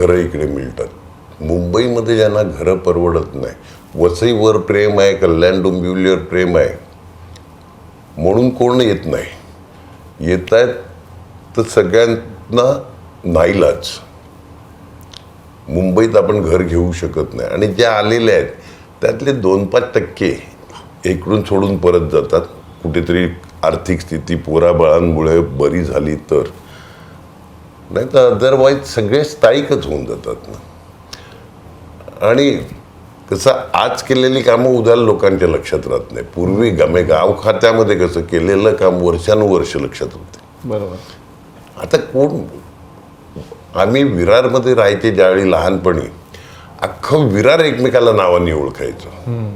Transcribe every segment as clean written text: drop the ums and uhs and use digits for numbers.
घरं इकडे मिळतात. मुंबईमध्ये ज्यांना घरं परवडत नाही, वसईवर प्रेम आहे, कल्याण डोंबिवलीवर प्रेम आहे म्हणून कोण येत नाही. येत आहेत तर सगळ्यांना नाईलाज. मुंबईत आपण घर घेऊ शकत नाही आणि जे आलेले आहेत त्यातले 2-5% इकडून सोडून परत जातात. कुठेतरी आर्थिक स्थिती पोराबाळांमुळे बरी झाली तर, नाही तर अदरवाईज सगळे स्थायिकच होऊन जातात ना. आणि कसं आज केलेली कामं उद्या लोकांच्या लक्षात राहत नाही. पूर्वी गाव खात्यामध्ये कसं केलेलं काम वर्षानुवर्ष लक्षात होते. बरोबर. आता कोण, आम्ही विरारमध्ये राहायचे ज्यावेळी लहानपणी, अख्खं विरार एकमेकाला नावाने ओळखायचं.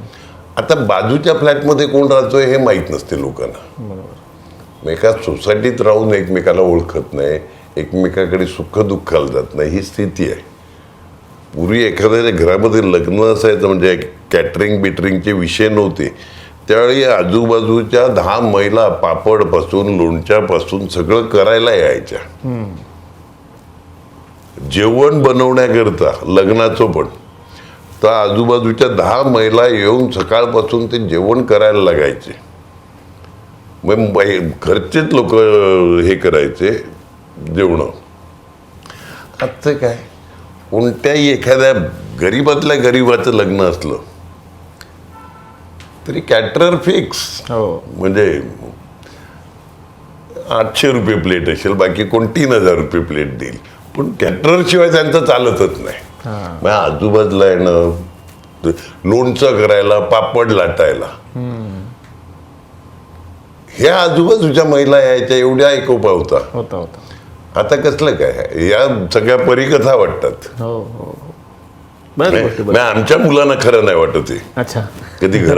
आता बाजूच्या फ्लॅटमध्ये कोण राहतोय हे माहीत नसते लोकांना. एका सोसायटीत राहून एकमेकाला ओळखत नाही, एकमेकाकडे सुख दुःखाला जात नाही, ही स्थिती आहे. पूर्वी एखाद्या घरामध्ये लग्न असायचं म्हणजे कॅटरिंग बिटरिंगचे विषय नव्हते, त्यावेळी आजूबाजूच्या 10 महिला पापडपासून लोणच्यापासून सगळं करायला यायच्या. जेवण बनवण्याकरता लग्नाचं पण तर आजूबाजूच्या 10 महिला येऊन सकाळपासून ते जेवण करायला लागायचे. मग घरचेच लोक हे करायचे जेवण. आजचं काय, कोणत्याही एखाद्या गरीबातल्या गरीबाचं लग्न असलं तरी कॅटरर फिक्स. हो. म्हणजे 800 रुपये प्लेट असेल, बाकी कोण 3000 रुपये प्लेट देईल, पण कॅटरर शिवाय त्यांचं चालतच नाही. मग आजूबाजूला येणं, लोणचं करायला, पापड लाटायला, ह्या आजूबाजूच्या महिला यायच्या, एवढ्या एकोपा होता. होता. आता कसलं काय, या सगळ्या परिकथा वाटतात. हो. बऱ्याच गोष्टी. आमच्या मुलांना खरं नाही वाटत हे. अच्छा. कधी घरात